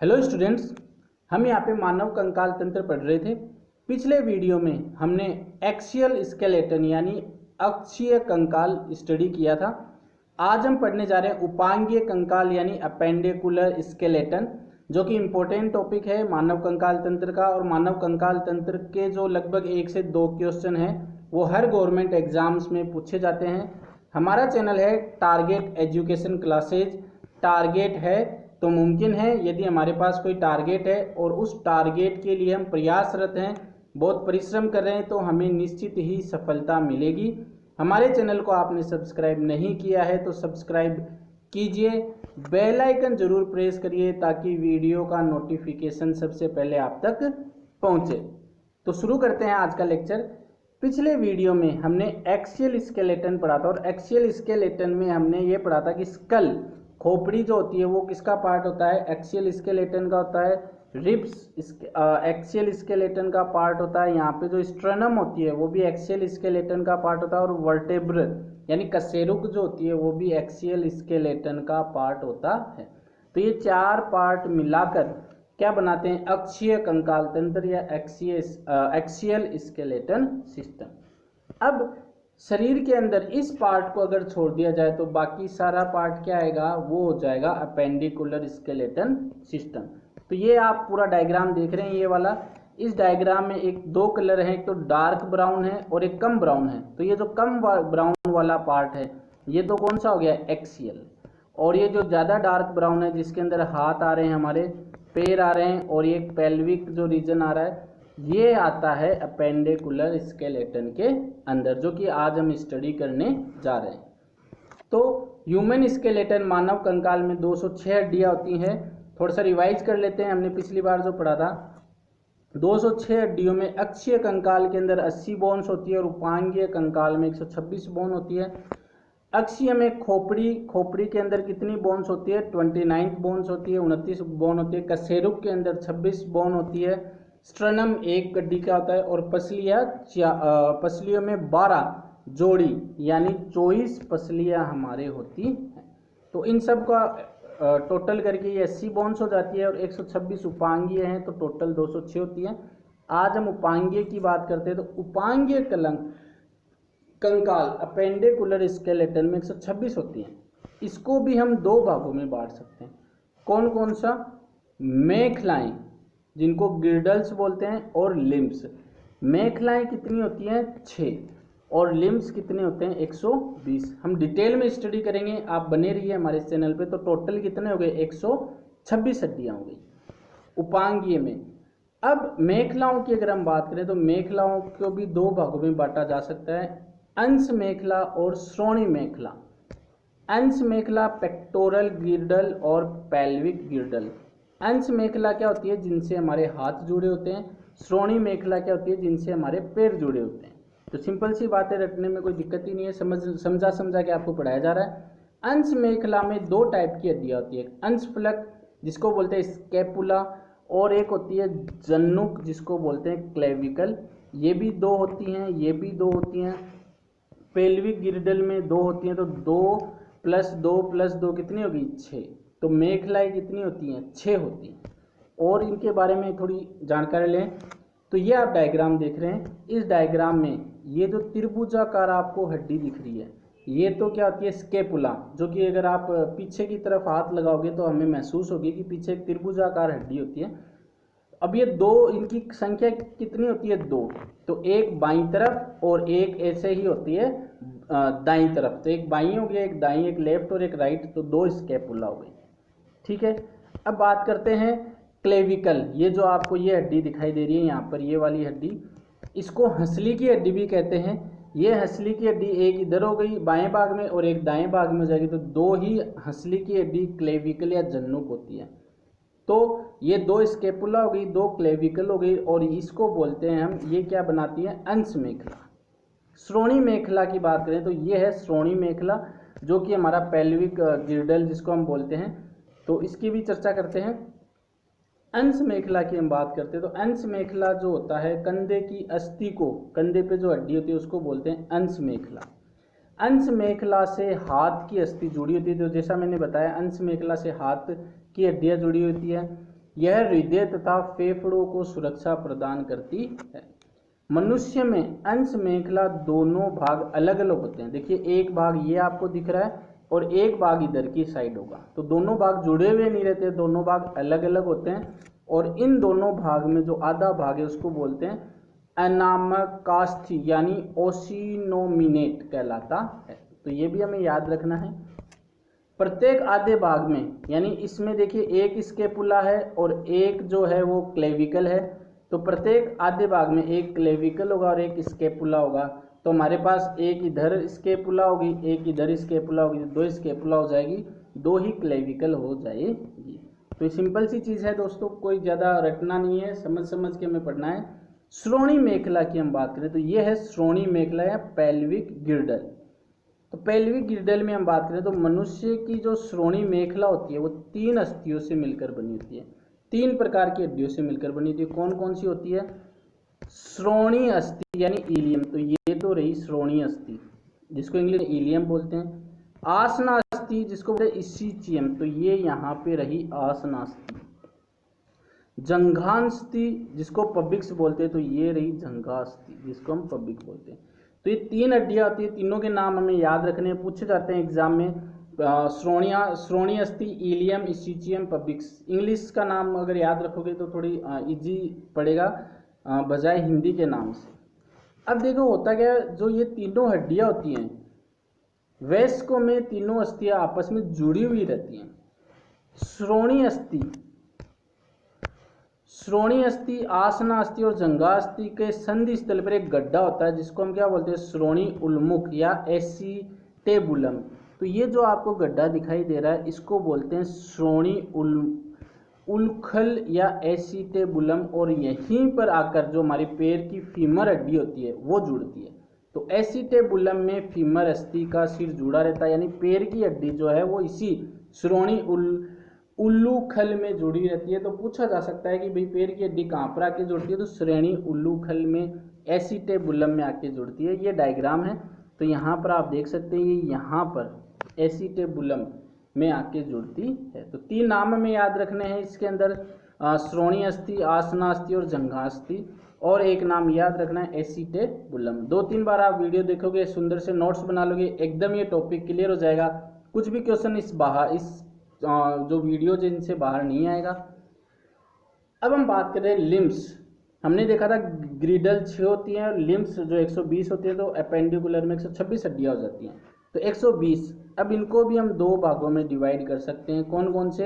Hello students, हम यहाँ पे मानव कंकाल तंत्र पढ़ रहे थे। पिछले वीडियो में हमने एक्सियल स्केलेटन यानी अक्षीय कंकाल स्टडी किया था। आज हम पढ़ने जा रहे हैं उपांगीय कंकाल यानी अपेंडिकुलर स्केलेटन, जो कि इम्पोर्टेंट टॉपिक है मानव कंकाल तंत्र का। और मानव कंकाल तंत्र के जो लगभग 1 से 2 क्वेश्चन हैं वो हर गवर्नमेंट एग्जाम्स में पूछे जाते हैं। हमारा चैनल है टारगेट एजुकेशन क्लासेज। टारगेट है तो मुमकिन है, यदि हमारे पास कोई टारगेट है और उस टारगेट के लिए हम प्रयासरत हैं, बहुत परिश्रम कर रहे हैं, तो हमें निश्चित ही सफलता मिलेगी। हमारे चैनल को आपने सब्सक्राइब नहीं किया है तो सब्सक्राइब कीजिए, बेल आइकन जरूर प्रेस करिए ताकि वीडियो का नोटिफिकेशन सबसे पहले आप तक पहुंचे। तो शुरू करते हैं आज का लेक्चर। पिछले वीडियो में हमने एक्सियल स्केलेटन पढ़ा था और एक्सियल स्केलेटन में हमने ये पढ़ा था कि स्कल, खोपड़ी जो होती है वो किसका पार्ट होता है, एक्सियल स्केलेटन का होता है। रिब्स एक्सियल स्केलेटन का पार्ट होता है। यहाँ पे जो स्ट्रेनम होती है वो भी एक्सियल स्केलेटन का पार्ट होता है। और वर्टेब्र यानी कशेरुक जो होती है वो भी एक्सियल स्केलेटन का पार्ट होता है। तो ये 4 पार्ट मिलाकर क्या बनाते हैं, अक्षीय कंकाल तंत्र या एक्सियल स्केलेटन सिस्टम। अब शरीर के अंदर इस पार्ट को अगर छोड़ दिया जाए तो बाकी सारा पार्ट क्या आएगा, वो हो जाएगा अपेंडिकुलर स्केलेटन सिस्टम। तो ये आप पूरा डायग्राम देख रहे हैं, ये वाला। इस डायग्राम में एक 2 कलर है, एक तो डार्क ब्राउन है और एक कम ब्राउन है। तो ये जो कम ब्राउन वाला पार्ट है ये तो कौन सा हो गया, एक्सियल। और ये जो ज़्यादा डार्क ब्राउन है जिसके अंदर हाथ आ रहे हैं, हमारे पैर आ रहे हैं और ये पेल्विक जो रीजन आ रहा है, ये आता है अपेंडिकुलर स्केलेटन के अंदर, जो कि आज हम स्टडी करने जा रहे हैं। तो ह्यूमन स्केलेटन मानव कंकाल में 206 हड्डियां होती हैं। थोड़ा सा रिवाइज कर लेते हैं, हमने पिछली बार जो पढ़ा था। 206 हड्डियों में अक्षीय कंकाल के अंदर 80 बोन्स होती है और उपांगीय कंकाल में 126 बोन होती है। अक्षीय में खोपड़ी के अंदर कितनी बोन्स होती है, 29 बोन्स होती है, 29 बोन होती है। कशेरुक के अंदर 26 बोन होती है। स्ट्रनम 1 हड्डी का होता है और पसलियों में 12 जोड़ी यानी 24 पसलियां हमारे होती हैं। तो इन सब का टोटल करके ये 80 बोन्स हो जाती है और 126 उपांगीय हैं, तो टोटल 206 होती है। आज हम उपांगीय की बात करते हैं। तो उपांगीय कंकाल अपेंडिकुलर स्केलेटन में 126 होती हैं। इसको भी हम 2 भागों में बांट सकते हैं। कौन कौन सा, मेखलाएं जिनको गिर्डल्स बोलते हैं और लिम्स। मेखलाएं कितनी होती हैं, 6, और लिम्स कितने होते हैं, 120। हम डिटेल में स्टडी करेंगे, आप बने रहिए हमारे चैनल पे। तो टोटल कितने हो गए, 126 हड्डियां हो गई उपांगीय में। अब मेखलाओं की अगर हम बात करें तो मेखलाओं को भी 2 भागों में बांटा जा सकता है, अंश मेखला और श्रोणी मेखला। अंश मेखला पेक्टोरल गिर्डल और पेल्विक गिर्डल। अंश मेखला क्या होती है, जिनसे हमारे हाथ जुड़े होते हैं। श्रोणी मेखला क्या होती है, जिनसे हमारे पैर जुड़े होते हैं। तो सिंपल सी बातें रटने में कोई दिक्कत ही नहीं है, समझा के आपको पढ़ाया जा रहा है। अंश मेखला में 2 टाइप की हड्डियां होती है, अंश फलक जिसको बोलते हैं स्कैपुला, और एक होती है जन्नुक जिसको बोलते हैं क्लेविकल। ये भी 2 होती हैं, ये भी 2 होती हैं। पेल्विक गिर्डल में 2 होती हैं, तो 2 + 2 + 2 कितनी होगी, 6। तो मेखलाएं कितनी होती हैं, 6 होती हैं। और इनके बारे में थोड़ी जानकारी लें। तो ये आप डायग्राम देख रहे हैं, इस डायग्राम में ये जो त्रिभुजाकार आपको हड्डी दिख रही है, ये तो क्या होती है, स्केपुला, जो कि अगर आप पीछे की तरफ हाथ लगाओगे तो हमें महसूस होगी कि पीछे एक त्रिभुजाकार हड्डी होती है। अब ये 2, इनकी संख्या कितनी होती है, 2। तो एक बाईं तरफ और एक ऐसे ही होती है दाईं तरफ। तो एक बाईं हो गया, एक दाईं, एक लेफ्ट और एक राइट, तो 2 स्कैपुला हो गई। ठीक है। अब बात करते हैं क्लेविकल। ये जो आपको ये हड्डी दिखाई दे रही है यहाँ पर, ये वाली हड्डी, इसको हंसली की हड्डी भी कहते हैं। ये हंसली की हड्डी एक इधर हो गई बाएं भाग में और एक दाएं भाग में हो जाएगी, तो 2 ही हंसली की हड्डी क्लेविकल या जन्नुक होती है। तो ये 2 स्केपुला हो गई, 2 क्लेविकल हो गई, और इसको बोलते हैं हम, ये क्या बनाती है, अंश मेखला। श्रोणी मेखला की बात करें तो ये है श्रोणी मेखला, जो कि हमारा पेल्विक गिर्डल जिसको हम बोलते हैं। तो इसकी भी चर्चा करते हैं। अंश मेखला की हम बात करते हैं तो अंश मेखला जो होता है, कंधे की अस्थि को, कंधे पे जो हड्डी होती है उसको बोलते हैं अंश मेखला। अंश मेखला से हाथ की अस्थि जुड़ी होती है। तो जैसा मैंने बताया, अंश मेखला से हाथ की हड्डियां जुड़ी होती है। यह हृदय तथा फेफड़ों को सुरक्षा प्रदान करती है। मनुष्य में अंश मेखला दोनों भाग अलग अलग होते हैं। देखिए एक भाग ये आपको दिख रहा है और एक भाग इधर की साइड होगा, तो दोनों भाग जुड़े हुए नहीं रहते, दोनों भाग अलग अलग होते हैं। और इन दोनों भाग में जो आधा भाग है उसको बोलते हैं अनामकास्थि यानी ओसिनोमिनेट कहलाता है। तो ये भी हमें याद रखना है। प्रत्येक आधे भाग में यानी इसमें देखिए एक स्केपुला है और एक जो है वो क्लेविकल है, तो प्रत्येक आधे भाग में एक क्लेविकल होगा और एक स्केपुला होगा। तो हमारे पास एक इधर स्केपुला होगी, एक इधर स्केपुला होगी, दो स्केपुला हो जाएगी, दो ही क्लेविकल हो जाएगी। तो ये सिंपल सी चीज़ है दोस्तों, कोई ज़्यादा रटना नहीं है, समझ समझ के हमें पढ़ना है। श्रोणी मेखला की हम बात करें तो ये है श्रोणी मेखला या पेल्विक गिर्डल। तो पेल्विक गिर्डल में हम बात करें तो मनुष्य की जो श्रोणी मेखला होती है वो 3 अस्थियों से मिलकर बनी होती है, 3 प्रकार की हड्डियों से मिलकर बनी होती है। कौन कौन सी होती है? श्रोणी अस्थि यानी इलियम, तो ये तो रही श्रोणी अस्थि जिसको इंग्लिश में इलियम बोलते हैं। आसना अस्थि जिसको बोलते हैं इसिचियम, तो ये यहाँ पे रही आसनास्थि। जंघास्थि जिसको पबिक्स बोलते हैं, तो ये रही जंघास्थि जिसको हम पबिक बोलते हैं। तो ये 3 हड्डियां होती है, तीनों के नाम हमें याद रखने हैं, पूछे जाते हैं एग्जाम में। श्रोणी अस्थि, इलियम, इसिचियम, पबिक्स। इंग्लिश का नाम अगर याद रखोगे तो थोड़ी इजी पड़ेगा बजाय हिंदी के नाम से। अब देखो होता क्या है, जो ये तीनों हड्डियां होती हैं वयस्कों में तीनों अस्थियां आपस में जुड़ी हुई रहती हैं। श्रोणी अस्थि, आसना अस्थि और जंघा अस्थि के संधि स्थल पर एक गड्ढा होता है जिसको हम क्या बोलते हैं? श्रोणी उल्मुख या एसिटेबुलम। तो ये जो आपको गड्ढा दिखाई दे रहा है इसको बोलते हैं श्रोणी उल्खल या एसिटेबुलम, और यहीं पर आकर जो हमारी पैर की फीमर हड्डी होती है वो जुड़ती है। तो एसिटेबुलम में फीमर अस्थि का सिर जुड़ा रहता है, यानी पैर की हड्डी जो है वो इसी श्रोणी उल्लूखल में जुड़ी रहती है। तो पूछा जा सकता है कि भाई पैर की हड्डी कहाँ पर आके जुड़ती है? तो श्रेणी उल्लूखल में एसिटेबुलम में आके जुड़ती है। ये डायग्राम है, तो यहाँ पर आप देख सकते हैं ये यहाँ पर एसिटेबुलम में आके जुड़ती है। तो 3 नाम हमें याद रखने हैं इसके अंदर, श्रोणी अस्थि, आसना अस्थि और जंघा अस्थि, और एक नाम याद रखना है एसिटेबुलम। 2-3 बार आप वीडियो देखोगे, सुंदर से नोट्स बना लोगे, एकदम ये टॉपिक क्लियर हो जाएगा। कुछ भी क्वेश्चन इस जो वीडियो जिनसे बाहर नहीं आएगा। अब हम बात करें लिम्स। हमने देखा था ग्रिडल 6 होती हैं और लिम्स जो 120 होती है, तो अपेंडिकुलर में 126 हड्डियां हो जाती हैं, तो 120। अब इनको भी हम 2 भागों में डिवाइड कर सकते हैं। कौन कौन से?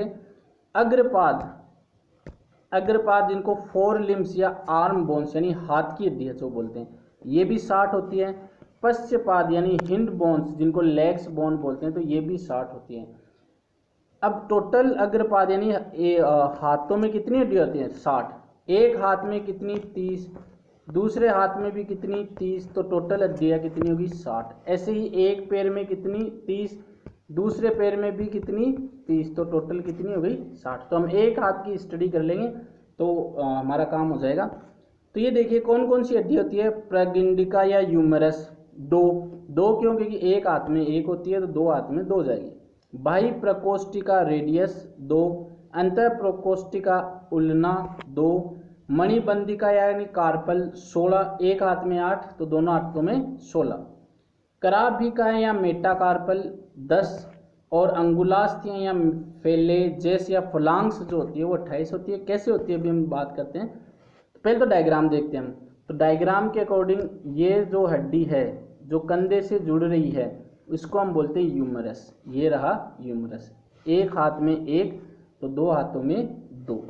अग्रपाद जिनको 4 लिम्स या आर्म बोन्स यानी हाथ की हड्डियां जो बोलते हैं, ये भी 60 होती है। पश्चपाद यानी हिंड बोन्स जिनको लेग्स बोन बोलते हैं, तो ये भी 60 होती हैं। अब टोटल अग्रपाद यानी हाथों में कितनी हड्डियां होती हैं? 60। एक हाथ में कितनी? 30। दूसरे हाथ में भी कितनी? 30। तो टोटल हड्डियां कितनी होगी? 60। ऐसे ही एक पैर में कितनी? 30। दूसरे पैर में भी कितनी? 30। तो टोटल कितनी हो गई? 60। तो हम एक हाथ की स्टडी कर लेंगे तो हमारा काम हो जाएगा। तो ये देखिए कौन कौन सी हड्डी होती है? प्रगिंडिका या ह्यूमरस 2 क्यों? क्योंकि एक हाथ में एक होती है तो 2 हाथ में 2 जाएगी। बाह्य प्रकोष्ठिका रेडियस 2, अंतर प्रकोष्ठिका उल्ना 2, मणिबंधिका यानी कार्पल 16, एक हाथ में 8 तो दोनों हाथों में 16, कराभिका या मेटाकार्पल 10, और अंगुलास्थियां या फेलेजेस या फलांग्स जो होती है वो 28 होती है। कैसे होती है अभी हम बात करते हैं। पहले तो डायग्राम देखते हैं हम। तो डायग्राम के अकॉर्डिंग ये जो हड्डी है जो कंधे से जुड़ रही है इसको हम बोलते हैं ह्यूमरस। ये रहा ह्यूमरस, एक हाथ में 1 तो 2 हाथों में 2।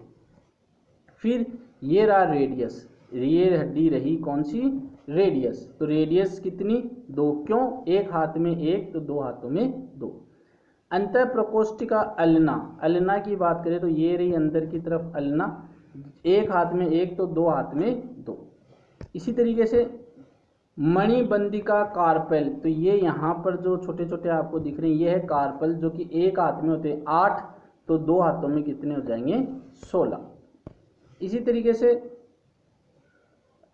फिर ये रहा रेडियस, ये हड्डी रही कौन सी? रेडियस। तो रेडियस कितनी? 2 क्यों? एक हाथ में 1 तो 2 हाथों में 2। अंतर प्रकोष्ठिका अल्ना की बात करें तो ये रही अंदर की तरफ अल्ना, एक हाथ में 1 तो 2 हाथ में 2। इसी तरीके से मणिबंधिका कार्पल, तो ये यहाँ पर जो छोटे छोटे आपको दिख रहे हैं ये है कार्पल, जो कि एक हाथ में होते हैं 8 तो 2 हाथों में कितने हो जाएंगे? 16। इसी तरीके से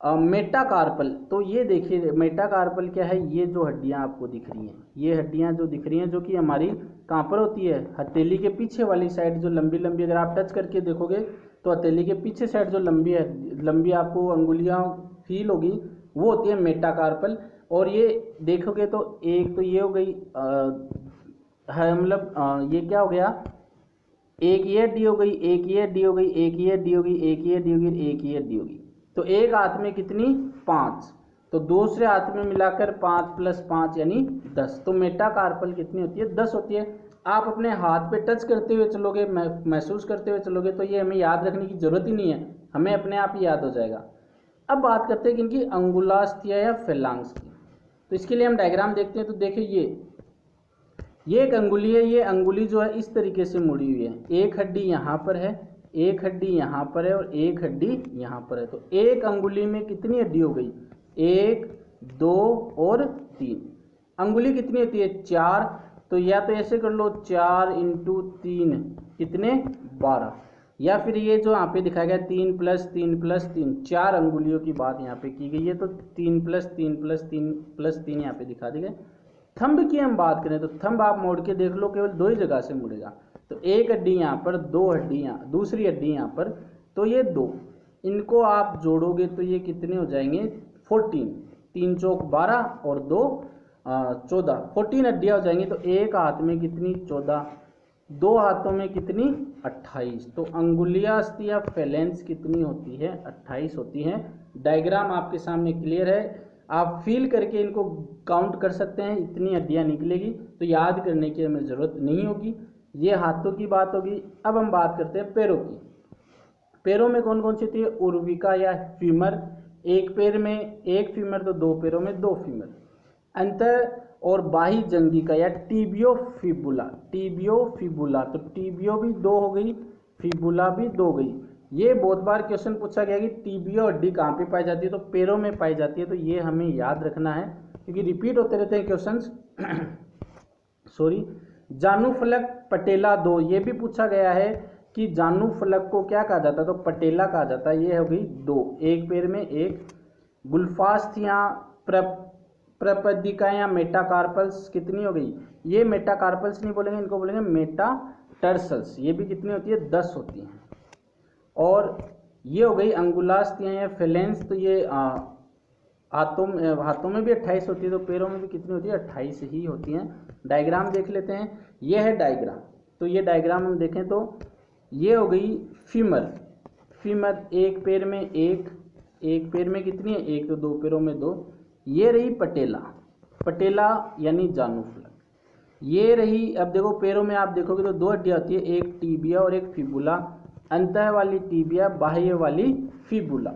मेटाकार्पल। तो ये देखिए मेटाकार्पल क्या है, ये जो हड्डियां आपको दिख रही हैं, ये हड्डियां जो दिख रही हैं जो कि हमारी कहाँ पर होती है, हथेली के पीछे वाली साइड जो लंबी लंबी, अगर आप टच करके देखोगे तो हथेली के पीछे साइड जो लंबी है, लंबी आपको अंगुलियां फील होगी, वो होती है मेटाकार्पल। और ये देखोगे तो एक तो ये हो गई मतलब ये क्या हो गया, एक ये हड्डी हो गई, एक ये हड्डी हो गई, एक ये हड्डी हो गई, एक ये हड्डी होगी, एक ये हड्डी होगी। तो एक हाथ में कितनी, 5, तो दूसरे हाथ में मिलाकर 5 + 5 यानी 10। तो मेटाकार्पल कितनी होती है, 10 होती है। आप अपने हाथ पे टच करते हुए चलोगे, महसूस करते हुए चलोगे, तो ये हमें याद रखने की जरूरत ही नहीं है, हमें अपने आप ही याद हो जाएगा। अब बात करते हैं कि इनकी अंगुलास्थिया या फेलांग्स की। तो इसके लिए हम डायग्राम देखते हैं। तो देखिए ये एक अंगुली है, ये अंगुली जो है इस तरीके से मुड़ी हुई है, एक हड्डी यहाँ पर है, एक हड्डी यहाँ पर है और एक हड्डी यहाँ पर है। तो एक अंगुली में कितनी हड्डी हो गई, 1, 2 और 3। अंगुली कितनी होती है, 4। तो या तो ऐसे कर लो 4 × 3 कितने, 12। या फिर ये जो यहाँ पे दिखाया गया 3 + 3 + 3, 4 अंगुलियों की बात यहाँ पे की गई है। तो 3 + 3 + 3 + 3 यहाँ पे दिखा दी गई। थंब की हम बात करें तो थंब आप मोड़ के देख लो, केवल 2 ही जगह से मुड़ेगा। तो एक हड्डी यहाँ पर, 2 हड्डी यहाँ, दूसरी हड्डी यहाँ पर, तो ये 2, इनको आप जोड़ोगे तो ये कितने हो जाएंगे, 14। 3 चौक 12 और 2 14, 14 हड्डियाँ हो जाएंगी। तो एक हाथ में कितनी, 14, 2 हाथों में कितनी, 28। तो अंगुलियास्थिया फेलेंस कितनी होती है, 28 होती हैं। डायग्राम आपके सामने क्लियर है, आप फील करके इनको काउंट कर सकते हैं, इतनी हड्डियां निकलेगी। तो याद करने की हमें ज़रूरत नहीं होगी। ये हाथों की बात होगी। अब हम बात करते हैं पैरों की। पैरों में कौन कौन सी होती है, उर्विका या फीमर, एक पैर में एक फीमर, तो 2 पैरों में 2 फीमर। अंतर और बाही जंगिका या टीबियोफिबुला, टीबियोफिबुला, तो टीबियो भी 2 हो गई, फिबुला भी 2 हो गई। ये बहुत बार क्वेश्चन पूछा गया कि टीबियो हड्डी कहाँ पे पाई जाती है, तो पैरों में पाई जाती है। तो ये हमें याद रखना है क्योंकि रिपीट होते रहते हैं क्वेश्चंस। सॉरी, जानुफलक पटेला 2, ये भी पूछा गया है कि जानुफलक को क्या कहा जाता है, तो पटेला कहा जाता है। ये हो गई 2, एक पैर में एक। गुल्फास्थिया प्रपदिका या मेटाकार्पल्स कितनी हो गई, ये मेटाकार्पल्स नहीं बोलेंगे, इनको बोलेंगे मेटाटर्सल्स। ये भी कितनी होती है, 10 होती हैं। और ये हो गई अंगुलास्थिया या फेलेंस, तो ये हाथों में भी 28 होती है, तो पैरों में भी कितनी होती है, 28 ही होती हैं। डायग्राम देख लेते हैं, ये है डायग्राम। तो ये डायग्राम हम देखें तो ये हो गई फीमर, फीमर एक पैर में एक, एक पैर में कितनी है, एक, तो 2 पैरों में 2। ये रही पटेला, पटेला यानी जानुफलक। ये रही, अब देखो पैरों में आप देखोगे तो 2 हड्डियाँ होती है, एक टीबिया और एक फिबुला। अंतः वाली टीबिया, बाह्य वाली फिबुला।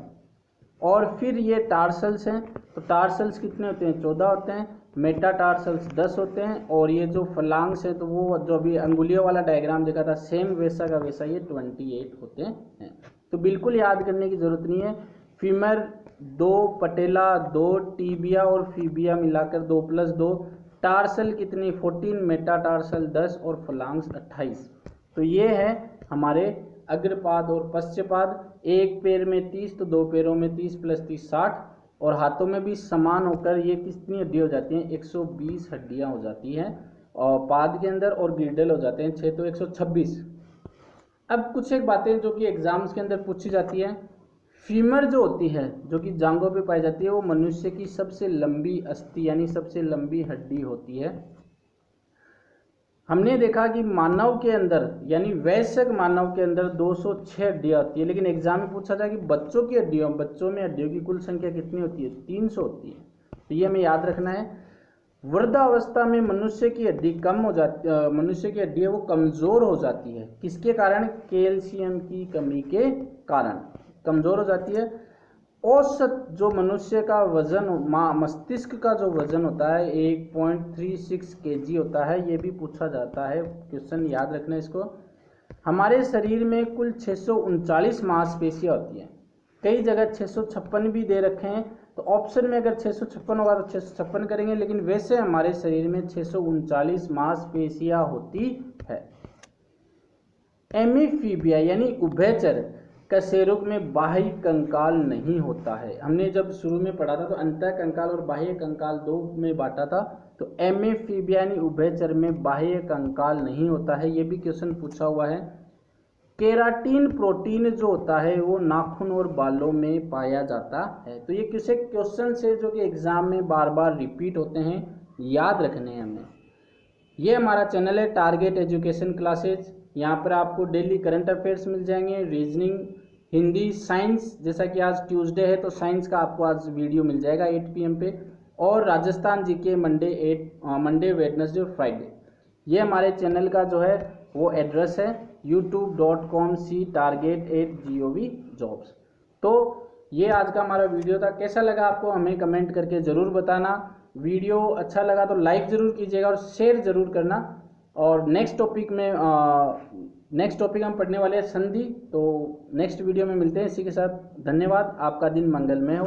और फिर ये टार्सल्स हैं, तो टार्सल्स कितने होते हैं, 14 होते हैं। मेटाटार्सल्स 10 होते हैं। और ये जो फलांग्स है, तो वो जो अभी अंगुलियों वाला डायग्राम देखा था, सेम वैसा का वैसा ये 28 होते हैं। तो बिल्कुल याद करने की जरूरत नहीं है। फीमर 2, पटेला 2, टीबिया और फीबिया मिलाकर 2 + 2। टार्सल कितनी, 14, मेटाटार्सल 10 और फलांग्स 28। तो ये है हमारे अग्रपाद और पश्चपाद। एक पैर में 30, तो 2 पैरों में 30 + 30 60। और हाथों में भी समान होकर ये कितनी हड्डी हो जाती हैं, 120 हड्डियां हो जाती हैं और पाद के अंदर, और गिरडल हो जाते हैं 6, तो 126। अब कुछ एक बातें जो कि एग्जाम्स के अंदर पूछी जाती है। फीमर जो होती है, जो कि जांघों पे पाई जाती है, वो मनुष्य की सबसे लंबी अस्थि यानी सबसे लंबी हड्डी होती है। हमने देखा कि मानव के अंदर यानी वयस्क मानव के अंदर 206 हड्डियां होती है, लेकिन एग्जाम में पूछा था कि बच्चों की हड्डियों, बच्चों में हड्डियों की कुल संख्या कितनी होती है, 300 होती है। तो ये हमें याद रखना है। वृद्धावस्था में मनुष्य की हड्डी कम हो जाती, मनुष्य की हड्डी है वो कमजोर हो जाती है। किसके कारण, कैल्शियम की कमी के कारण कमजोर हो जाती है। औसत जो मनुष्य का वजन, मस्तिष्क का जो वजन होता है 1.36 kg होता है। ये भी पूछा जाता है क्वेश्चन, याद रखना इसको। हमारे शरीर में कुल 639 मांसपेशियां होती हैं। कई जगह 656 भी दे रखे हैं, तो ऑप्शन में अगर 656 होगा तो 656 करेंगे, लेकिन वैसे हमारे शरीर में 639 मांसपेशियां होती है। एमीफीबिया यानी उभयचर कशेरुक में बाह्य कंकाल नहीं होता है। हमने जब शुरू में पढ़ा था तो अंतः कंकाल और बाह्य कंकाल दो में बांटा था। तो एमेफीबिया यानी उभयचर में बाह्य कंकाल नहीं होता है। ये भी क्वेश्चन पूछा हुआ है। केराटिन प्रोटीन जो होता है वो नाखून और बालों में पाया जाता है। तो ये किसी क्वेश्चन से जो कि एग्जाम में बार बार रिपीट होते हैं, याद रखने हैं हमें। ये हमारा चैनल है टारगेट एजुकेशन क्लासेज। यहाँ पर आपको डेली करंट अफेयर्स मिल जाएंगे, रीजनिंग, हिंदी, साइंस। जैसा कि आज ट्यूसडे है तो साइंस का आपको आज वीडियो मिल जाएगा 8 PM पे, और राजस्थान जीके मंडे वेडनेसडे और फ्राइडे। ये हमारे चैनल का जो है वो एड्रेस है youtube.com/target8govjobs। तो ये आज का हमारा वीडियो था। कैसा लगा आपको हमें कमेंट करके ज़रूर बताना। वीडियो अच्छा लगा तो लाइक ज़रूर कीजिएगा और शेयर ज़रूर करना। और नेक्स्ट टॉपिक हम पढ़ने वाले हैं संधि। तो नेक्स्ट वीडियो में मिलते हैं। इसी के साथ धन्यवाद। आपका दिन मंगलमय हो।